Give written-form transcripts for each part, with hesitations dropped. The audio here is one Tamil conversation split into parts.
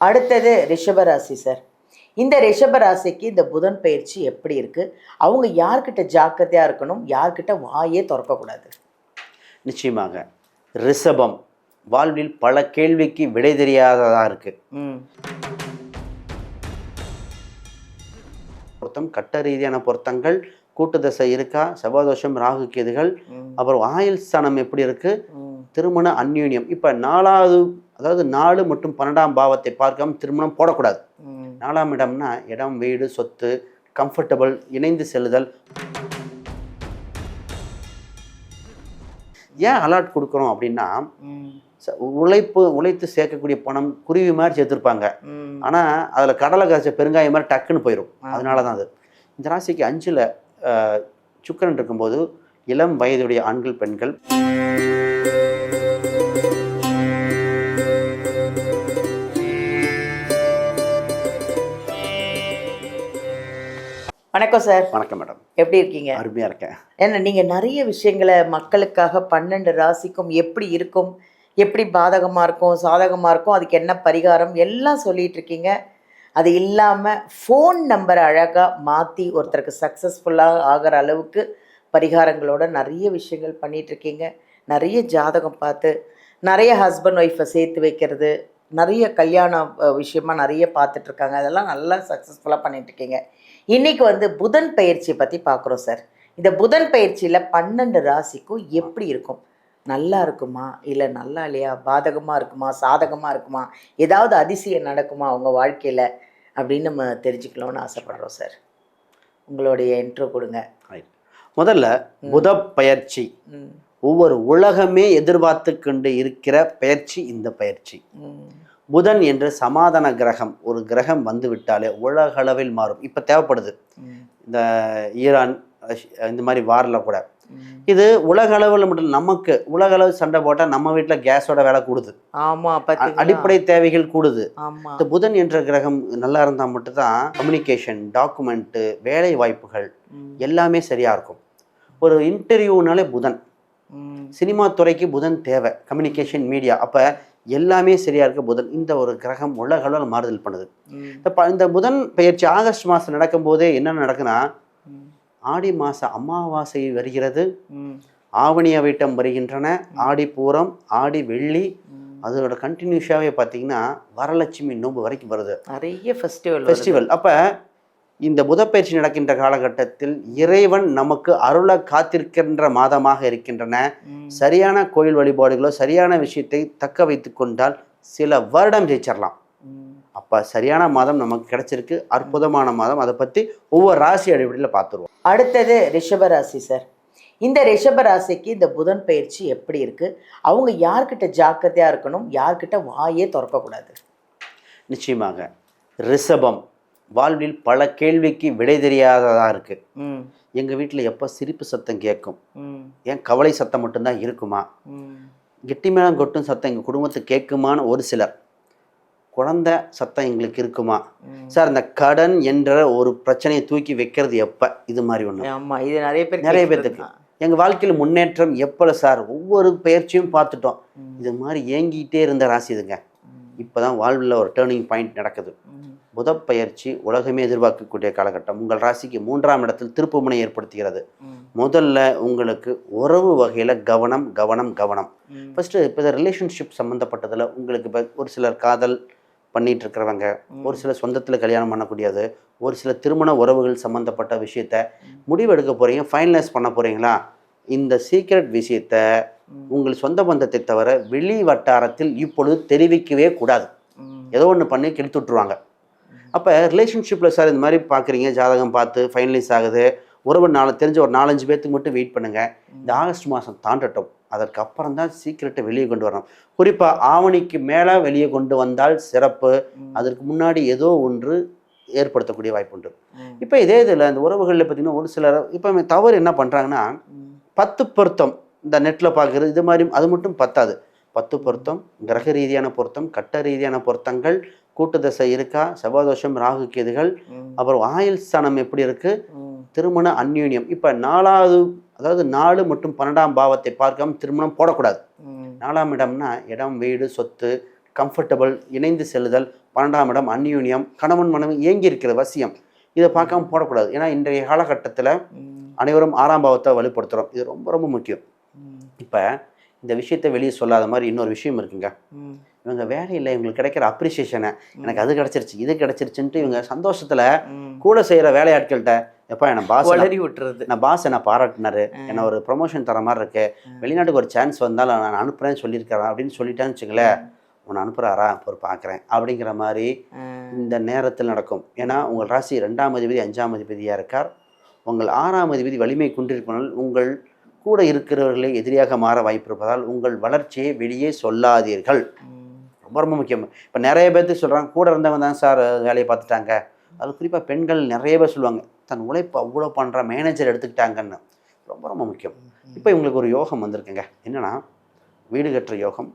அடுத்தது ரிஷபராசி சார். இந்த ரிஷபராசிக்கு இந்த புதன் பயிற்சி எப்படி இருக்கு? அவங்க யார்கிட்ட ஜாக்கிரதையா இருக்கணும்? யார்கிட்ட வாயே திறக்கக்கூடாது? நிச்சயமாக ரிஷபம் வாழ்வில் பல கேள்விக்கு விடை தெரியாததா இருக்கு. பொருத்தம் கட்ட ரீதியான பொருத்தங்கள், கூட்டு தசை இருக்கா, செவ்வாதோஷம், ராகு கேதுகள், அப்புறம் ஆயுள் ஸ்தானம் எப்படி இருக்கு, திருமண அந்யூன்யம். இப்ப நாலாவது, அதாவது 4 மற்றும் 12ஆம் பாவத்தை பார்க்காம திருமணம் போடக்கூடாது. 4ஆம் இடம்னா இடம், வீடு, சொத்து, கம்ஃபர்டபுள், இணைந்து செல்லுதல். ஏன் அலாட் கொடுக்குறோம் அப்படின்னா, உழைத்து சேர்க்கக்கூடிய பணம் குருவி மாதிரி சேர்த்துருப்பாங்க. ஆனால் அதில் கடலை காய்ச்ச பெருங்காயம் மாதிரி டக்குன்னு போயிடும். அதனால தான் அது. இந்த ராசிக்கு 5ல் சுக்கிரன் இருக்கும்போது இளம் வயதுடைய ஆண்கள், பெண்கள் வணக்கம் சார். வணக்கம் மேடம். எப்படி இருக்கீங்க? அருமையாக இருக்கேன். ஏன்னா நீங்கள் நிறைய விஷயங்களை மக்களுக்காக 12 ராசிக்கும் எப்படி இருக்கும், எப்படி பாதகமாக இருக்கும், சாதகமாக இருக்கும், அதுக்கு என்ன பரிகாரம் எல்லாம் சொல்லிகிட்டு இருக்கீங்க. அது இல்லாமல் ஃபோன் நம்பரை அழகாக மாற்றி ஒருத்தருக்கு சக்ஸஸ்ஃபுல்லாக ஆகிற அளவுக்கு பரிகாரங்களோட நிறைய விஷயங்கள் பண்ணிகிட்ருக்கீங்க. நிறைய ஜாதகம் பார்த்து நிறைய ஹஸ்பண்ட் ஒய்ஃபை சேர்த்து வைக்கிறது, நிறைய கல்யாண விஷயமா நிறைய பார்த்துட்ருக்காங்க. அதெல்லாம் நல்லா சக்ஸஸ்ஃபுல்லாக பண்ணிகிட்ருக்கீங்க. இன்றைக்கி புதன் பயிற்சியை பற்றி பார்க்குறோம் சார். இந்த புதன் பயிற்சியில் 12 ராசிக்கும் எப்படி இருக்கும்? நல்லா இருக்குமா, இல்லை நல்லா இல்லையா, பாதகமாக இருக்குமா, சாதகமாக இருக்குமா, ஏதாவது அதிசயம் நடக்குமா அவங்க வாழ்க்கையில் அப்படின்னு நம்ம தெரிஞ்சுக்கலாம்னு ஆசைப்படுறோம் சார். உங்களுடைய இன்ட்ரோ கொடுங்க. முதல்ல புத பயிற்சி ஒவ்வொரு உலகமே எதிர்பார்த்து கொண்டு இருக்கிற பயிற்சி. இந்த பயிற்சி புதன் என்ற சமாதான கிரகம், ஒரு கிரகம் வந்து விட்டாலே உலக அளவில் மாறும். இப்போ தேவைப்படுது இந்த ஈரான் இந்த மாதிரி வாரில் கூட. இது உலக அளவில் மட்டும், நமக்கு உலக அளவு சண்டை போட்டால் நம்ம வீட்டில் கேஸோட விலை கூடுது. அடிப்படை தேவைகள் கூடுது. இந்த புதன் என்ற கிரகம் நல்லா இருந்தால் மட்டும்தான் கம்யூனிகேஷன், டாக்குமெண்ட்டு, வேலை வாய்ப்புகள் எல்லாமே சரியாக இருக்கும். ஒரு இன்டர்வியூனாலே புதன், சினிமா துறைக்கு புதன் தேவை, கம்யூனிகேஷன், மீடியா, அப்போ எல்லாமே சரியா இருக்க புதன். இந்த ஒரு கிரகம் உலக அளவில் மாறுதல் பண்ணுது. இந்த புதன் பயிற்சி ஆகஸ்ட் மாதம் நடக்கும் போதே என்ன நடக்குன்னா, ஆடி மாத அமாவாசை வருகிறது, ஆவணி அவிட்டம் வருகின்றன, ஆடி பூரம், ஆடி வெள்ளி, அதோட கண்டினியூஸாகவே பார்த்தீங்கன்னா வரலட்சுமி நோன்பு வரைக்கும் வருது. நிறைய ஃபெஸ்டிவல். அப்போ இந்த புதப்பயிற்சி நடக்கின்ற காலகட்டத்தில் இறைவன் நமக்கு அருளை காத்திருக்கின்ற மாதமாக இருக்கின்றன. சரியான கோயில் வழிபாடுகளோ சரியான விஷயத்தை தக்க வைத்து கொண்டால் சில வருடம் ஜெயிச்சிடலாம். அப்போ சரியான மாதம் நமக்கு கிடைச்சிருக்கு, அற்புதமான மாதம். அதை பற்றி ஒவ்வொரு ராசி அடிப்படையில் பார்த்துருவோம். அடுத்தது ரிஷபராசி சார். இந்த ரிஷபராசிக்கு இந்த புதன் பயிற்சி எப்படி இருக்குது? அவங்க யார்கிட்ட ஜாக்கிரதையாக இருக்கணும்? யார்கிட்ட வாயே திறக்கக்கூடாது? நிச்சயமாக ரிஷபம் வாழ்வில் பல கேள்விக்கு விடை தெரியாததா இருக்கு. எங்கள் வீட்டில் எப்போ சிரிப்பு சத்தம் கேட்கும், ஏன் கவலை சத்தம் மட்டும்தான் இருக்குமா, கெட்டி மேளம் கொட்டும் சத்தம் எங்கள் குடும்பத்துக்கு கேட்குமான்னு ஒரு சிலர், குழந்தை சத்தம் எங்களுக்கு இருக்குமா சார், இந்த கடன் என்ற ஒரு பிரச்சனையை தூக்கி வைக்கிறது எப்போ, இது மாதிரி ஒன்று. ஆமாம், இது நிறைய பேர்த்துக்கு. எங்கள் வாழ்க்கையில் முன்னேற்றம் எப்போ சார், ஒவ்வொரு பயிற்சியும் பார்த்துட்டோம். இது மாதிரி ஏங்கிட்டே இருந்த ராசி இதுங்க. இப்போ தான் வாழ்வில் ஒரு டேர்னிங் பாயிண்ட் நடக்குது. புத பயிற்சி உலகமே எதிர்பார்க்கக்கூடிய காலகட்டம். உங்கள் ராசிக்கு 3ஆம் இடத்தில் திருப்புமுனை ஏற்படுத்துகிறது. முதல்ல உங்களுக்கு உறவு வகையில் கவனம் கவனம் கவனம். ஃபஸ்ட்டு இப்போ இந்த ரிலேஷன்ஷிப் சம்மந்தப்பட்டதில் உங்களுக்கு இப்போ ஒரு சிலர் காதல் பண்ணிட்டு இருக்கிறவங்க, ஒரு சிலர் சொந்தத்தில் கல்யாணம் பண்ணக்கூடியது, ஒரு சில திருமண உறவுகள் சம்மந்தப்பட்ட விஷயத்த முடிவெடுக்க போகிறீங்க, ஃபைனலைஸ் பண்ண போகிறீங்களா, இந்த சீக்ரெட் விஷயத்த உங்கள் சொந்த பந்தத்தை தவிர வெளி வட்டாரத்தில் இப்பொழுது தெரிவிக்கவே கூடாது. ஏதோ ஒன்று பண்ணி கெடுத்து விட்டுருவாங்க. அப்போ ரிலேஷன்ஷிப்பில் சார் இந்த மாதிரி பார்க்குறீங்க, ஜாதகம் பார்த்து ஃபைனலைஸ் ஆகுது, உறவு தெரிஞ்ச ஒரு 4-5 பேர்த்துக்கு மட்டும் வெயிட் பண்ணுங்கள். இந்த ஆகஸ்ட் மாதம் தாண்டட்டும், அதற்கப்புறம் தான் சீக்கிரட்டை வெளியே கொண்டு வரணும். குறிப்பாக ஆவணிக்கு மேலே வெளியே கொண்டு வந்தால் சிறப்பு. அதற்கு முன்னாடி ஏதோ ஒன்று ஏற்படுத்தக்கூடிய வாய்ப்பு உண்டு. இப்போ இதே இதில் இந்த உறவுகளில் பார்த்திங்கன்னா ஒரு சிலர் இப்போ தவறு என்ன பண்ணுறாங்கன்னா, 10 பொருத்தம் இந்த நெட்டில் பார்க்குறது இது மாதிரி, அது மட்டும் பத்தாது. 10 பொருத்தம், கிரக ரீதியான பொருத்தம், கட்ட ரீதியான பொருத்தங்கள், கூட்டு தசை இருக்கா, செவ்வாதோஷம், ராகு கேதுகள், அப்புறம் ஆயுள் ஸ்தானம் எப்படி இருக்கு, திருமண அந்யூன்யம். இப்போ 4வது, அதாவது 4 மற்றும் 12ஆம் பாவத்தை பார்க்காம திருமணம் போடக்கூடாது. 4ஆம் இடம்னா இடம், வீடு, சொத்து, கம்ஃபர்டபுள், இணைந்து செல்லுதல், 12ஆம் இடம் அந்யூன்யம், கணவன் மனைவி ஏங்கி இருக்கிற வசியம், இதை பார்க்காம போடக்கூடாது. ஏன்னா இன்றைய காலகட்டத்தில் அனைவரும் 6ஆம் பாவத்தை வலுப்படுத்துகிறோம். இது ரொம்ப ரொம்ப முக்கியம். இப்போ இந்த விஷயத்தை வெளியே சொல்லாத மாதிரி இன்னொரு விஷயம் இருக்குங்க. இவங்க வேலையில் இவங்களுக்கு கிடைக்கிற அப்ரிசியேஷனை, எனக்கு அது கிடச்சிருச்சு இது கிடச்சிருச்சுன்ட்டு இவங்க சந்தோஷத்தில் கூட செய்கிற வேலையாட்கள்கிட்ட, எப்பா என்ன பாஸ் விட்டுறது, நான் பாஸ் என்னை பாராட்டினாரு, என்ன ஒரு ப்ரொமோஷன் தர மாதிரி இருக்கு, வெளிநாட்டுக்கு ஒரு சான்ஸ் வந்தாலும் நான் அனுப்புகிறேன்னு சொல்லியிருக்கிறேன் அப்படின்னு சொல்லிட்டான்னு வச்சுங்களேன், உன்னை அனுப்புகிறாரா இப்போ பார்க்குறேன் அப்படிங்கிற மாதிரி இந்த நேரத்தில் நடக்கும். ஏன்னா உங்கள் ராசி 2ஆம் அதிபதி 5ஆம் அதிபதியாக இருக்கார். உங்கள் 6ஆம் அதிபதி வலிமை குன்றிருப்பதால் உங்கள் கூட இருக்கிறவர்களே எதிரியாக மாற வாய்ப்பு இருப்பதால் உங்கள் வளர்ச்சியை வெளியே சொல்லாதீர்கள். ரொம்ப ரொம்ப முக்கியம். இப்போ நிறைய பேர்த்துக்கு சொல்கிறாங்க, கூட இருந்தவங்க தான் சார் வேலையை பார்த்துட்டாங்க. அது குறிப்பாக பெண்கள் நிறைய பேர் சொல்லுவாங்க, தன் உழைப்பு அவ்வளோ பண்ணுற மேனேஜர் எடுத்துக்கிட்டாங்கன்னு. ரொம்ப ரொம்ப முக்கியம். இப்போ இவங்களுக்கு ஒரு யோகம் வந்திருக்குங்க. என்னென்னா வீடு கட்டுற யோகம்,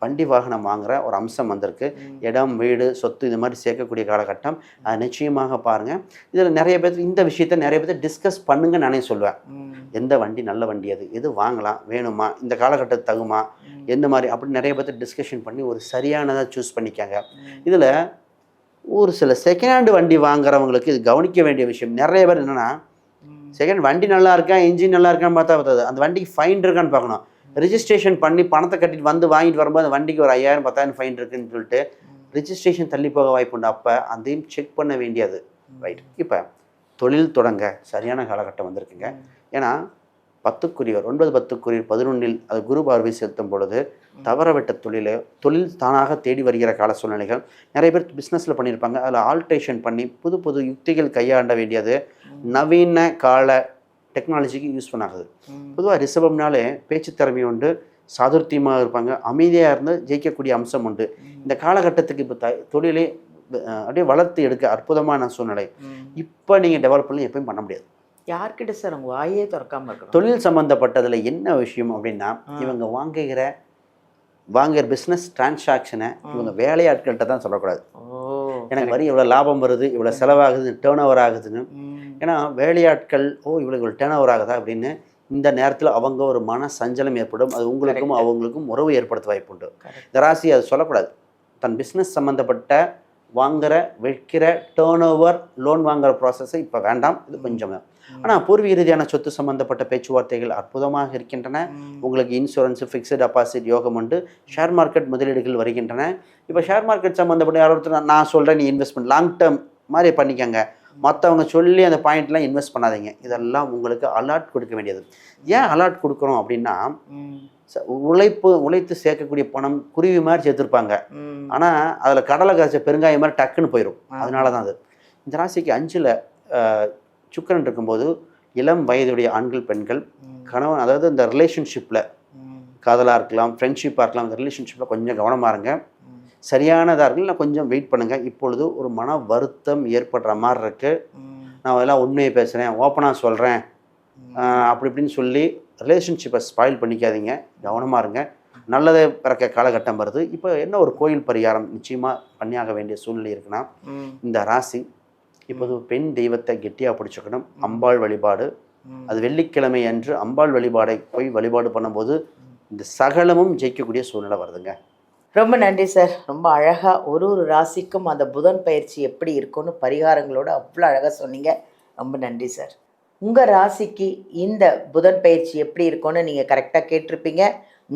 வண்டி வாகனம் வாங்குகிற ஒரு அம்சம் வந்திருக்கு. இடம் வீடு சொத்து இது மாதிரி சேர்க்கக்கூடிய காலகட்டம். அது நிச்சயமாக பாருங்கள். இதில் நிறைய பேர் இந்த விஷயத்த நிறைய பேர் டிஸ்கஸ் பண்ணுங்கன்னு நானே சொல்லுவேன். எந்த வண்டி நல்ல வண்டி, எது வாங்கலாம், வேணுமா, இந்த காலகட்டத்துக்கு தகுமா, எந்த மாதிரி அப்படின்னு நிறைய பேர் டிஸ்கஷன் பண்ணி ஒரு சரியானதாக சூஸ் பண்ணிக்காங்க. இதில் ஒரு சில செகண்ட் ஹேண்டு வண்டி வாங்குறவங்களுக்கு இது கவனிக்க வேண்டிய விஷயம். நிறைய பேர் என்னென்னா, செகண்ட் வண்டி நல்லா இருக்கா, இன்ஜின் நல்லா இருக்கான்னு பார்த்தா பார்த்தாது, அந்த வண்டிக்கு ஃபைன் இருக்கான்னு பார்க்கணும். ரிஜிஸ்ட்ரேஷன் பண்ணி பணத்தை கட்டிட்டு வந்து வாங்கிட்டு வரும்போது அந்த வண்டிக்கு ஒரு 5000 10,000 ஃபைன் இருக்குன்னு சொல்லிட்டு ரிஜிஸ்ட்ரேஷன் தள்ளி போக வாய்ப்பு உண்டு. அப்போ அதையும் செக் பண்ண வேண்டியது. ரைட். இப்போ தொழில் தொடங்க சரியான காலகட்டம் வந்திருக்குங்க. ஏன்னா 10க்குரியவர் 9 10க்குரியவர் 11இல் அது குரு பார்வை செலுத்தும் பொழுது தவறவிட்ட தொழில் தானாக தேடி வருகிற கால சூழ்நிலைகள். நிறைய பேர் பிஸ்னஸில் பண்ணியிருப்பாங்க, அதில் ஆல்ட்ரேஷன் பண்ணி புது புது யுக்திகள் கையாண்ட வேண்டியது நவீன கால டெக்னாலஜிக்கு யூஸ் பண்ணாகுது. பொதுவாக ரிஷபம்னாலே பேச்சு திறமை உண்டு, சாதுர்த்தியமாக இருப்பாங்க, அமைதியாக இருந்து ஜெயிக்கக்கூடிய அம்சம் உண்டு. இந்த காலகட்டத்துக்கு இப்போ தொழிலை அப்படியே வளர்த்து எடுக்க அற்புதமான சூழ்நிலை. இப்போ நீங்கள் டெவலப் பண்ணி எப்பயும் பண்ண முடியாது. யார்கிட்ட சார் அவங்க வாயே திறக்காம இருக்கணும். தொழில் சம்மந்தப்பட்டதில் என்ன விஷயம் அப்படின்னா, இவங்க வாங்குகிற பிஸ்னஸ் டிரான்சாக்ஷனை இவங்க வேலையாட்கள்கிட்ட தான் சொல்லக்கூடாது. எனக்கு வரி இவ்வளோ லாபம் வருது, இவ்வளோ செலவாகுது, டேர்ன் ஓவர் ஆகுதுன்னு. ஏன்னா வேலையாட்கள் இவ்வளோ இவ்வளோ டேர்ன் ஓவர் ஆகுதா அப்படின்னு இந்த நேரத்தில் அவங்க ஒரு மன சஞ்சலம் ஏற்படும். அது உங்களுக்கும் அவங்களுக்கும் உறவு ஏற்படுத்த வாய்ப்பு உண்டு. இந்த ராசி அது சொல்லக்கூடாது. தன் பிஸ்னஸ் சம்மந்தப்பட்ட வாங்குகிற விற்கிற டேர்ன் ஓவர் லோன் வாங்குகிற ப்ராசஸை இப்போ வேண்டாம், இது கொஞ்சம். ஆனால் பூர்வீக ரீதியான சொத்து சம்மந்தப்பட்ட பேச்சுவார்த்தைகள் அற்புதமாக இருக்கின்றன. உங்களுக்கு இன்சூரன்ஸு, ஃபிக்ஸ்டு டெபாசிட் யோகம் உண்டு. ஷேர் மார்க்கெட் முதலீடுகள் வருகின்றன. இப்போ ஷேர் மார்க்கெட் சம்மந்தப்பட்ட யாரோ நான் சொல்கிறேன், நீ இன்வெஸ்ட்மெண்ட் லாங் டேர்ம் மாதிரி பண்ணிக்கங்க, மற்றவங்க சொல்லி அந்த பாயிண்ட்லாம் இன்வெஸ்ட் பண்ணாதீங்க. இதெல்லாம் உங்களுக்கு அலர்ட் கொடுக்க வேண்டியது. ஏன் அலர்ட் கொடுக்குறோம் அப்படின்னா, உழைத்து சேர்க்கக்கூடிய பணம் குருவி மாதிரி சேர்த்துருப்பாங்க, ஆனால் அதில் கடலை காய்ச்ச பெருங்காயம் மாதிரி டக்குன்னு போயிடும். அதனால தான் அது. இந்த ராசிக்கு 5ல் சுக்கிரன் இருக்கும்போது இளம் வயதுடைய ஆண்கள் பெண்கள் கணவன், அதாவது இந்த ரிலேஷன்ஷிப்பில் காதலாக இருக்கலாம், ஃப்ரெண்ட்ஷிப்பாக இருக்கலாம், இந்த ரிலேஷன்ஷிப்பில் கொஞ்சம் கவனமாக இருங்க. சரியானதாக இருக்குல்ல, கொஞ்சம் வெயிட் பண்ணுங்கள். இப்பொழுது ஒரு மன வருத்தம் ஏற்படுற மாதிரி இருக்குது. நான் அதெல்லாம் உண்மையை பேசுகிறேன், ஓப்பனாக சொல்கிறேன் அப்படி இப்படின்னு சொல்லி ரிலேஷன்ஷிப்பை ஸ்பாயில் பண்ணிக்காதீங்க, கவனமாக இருங்க. நல்லதை பிறக்க காலகட்டம் வருது. இப்போ என்ன ஒரு கோயில் பரிகாரம் நிச்சயமாக பண்ணியாக வேண்டிய சூழ்நிலை இருக்குன்னா, இந்த ராசி இப்போது பெண் தெய்வத்தை கெட்டியாக பிடிச்சிக்கணும். அம்பாள் வழிபாடு, அது வெள்ளிக்கிழமை அன்று அம்பாள் வழிபாடை போய் வழிபாடு பண்ணும்போது இந்த சகலமும் ஜெயிக்கக்கூடிய சூழ்நிலை வருதுங்க. ரொம்ப நன்றி சார். ரொம்ப அழகாக ஒரு ராசிக்கும் அந்த புதன் பயிற்சி எப்படி இருக்கும்னு பரிகாரங்களோடு அவ்வளோ அழகாக சொன்னீங்க. ரொம்ப நன்றி சார். உங்கள் ராசிக்கு இந்த புதன் பயிற்சி எப்படி இருக்கும்னு நீங்கள் கரெக்டாக கேட்டிருப்பீங்க.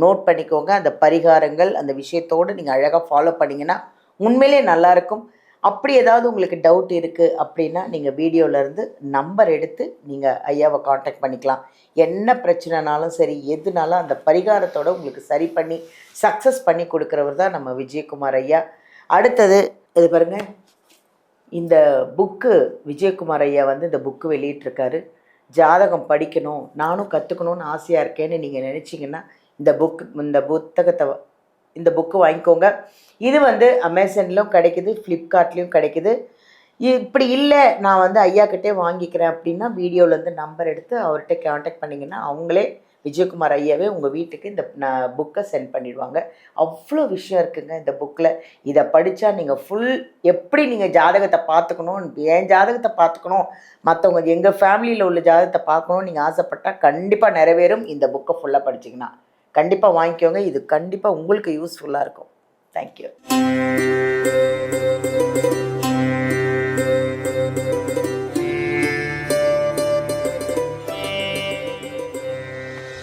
நோட் பண்ணிக்கோங்க. அந்த பரிகாரங்கள் அந்த விஷயத்தோடு நீங்கள் அழகாக ஃபாலோ பண்ணிங்கன்னா உண்மையிலே நல்லாயிருக்கும். அப்படி ஏதாவது உங்களுக்கு டவுட் இருக்குது அப்படின்னா நீங்கள் வீடியோவிலேருந்து நம்பர் எடுத்து நீங்கள் ஐயாவை காண்டாக்ட் பண்ணிக்கலாம். என்ன பிரச்சனைனாலும் சரி, எதுனாலும் அந்த பரிகாரத்தோடு உங்களுக்கு சரி பண்ணி சக்ஸஸ் பண்ணி கொடுக்குறவர் தான் நம்ம விஜயகுமார் ஐயா. அடுத்தது இது பாருங்கள், இந்த புக்கு விஜயகுமார் ஐயா இந்த புக்கு வெளியிட்டிருக்காரு. ஜாதகம் படிக்கணும், நானும் கற்றுக்கணுன்னு ஆசையாக இருக்கேன்னு நீங்கள் நினச்சிங்கன்னா இந்த புக்கு வாங்கிக்கோங்க. இது அமேசான்லேயும் கிடைக்குது, ஃப்ளிப்கார்ட்லேயும் கிடைக்குது. இப்படி இல்லை நான் ஐயாக்கிட்டே வாங்கிக்கிறேன் அப்படின்னா வீடியோவிலேருந்து நம்பர் எடுத்து அவர்கிட்ட காண்டாக்ட் பண்ணிங்கன்னா அவங்களே விஜயகுமார் ஐயாவே உங்கள் வீட்டுக்கு இந்த புக்கை சென்ட் பண்ணிடுவாங்க. அவ்வளோ விஷயம் இருக்குங்க இந்த புக்கில். இதை படித்தா நீங்கள் எப்படி நீங்கள் ஜாதகத்தை பார்த்துக்கணும், என் ஜாதகத்தை பார்த்துக்கணும், மற்றவங்க எங்கள் ஃபேமிலியில் உள்ள ஜாதகத்தை பார்க்கணுன்னு நீங்கள் ஆசைப்பட்டால் கண்டிப்பாக நிறைவேறும். இந்த புக்கை ஃபுல்லாக படிச்சிங்கன்னா கண்டிப்பாக வாங்கிக்கோங்க. இது கண்டிப்பாக உங்களுக்கு யூஸ்ஃபுல்லாக இருக்கும். தேங்க்யூ.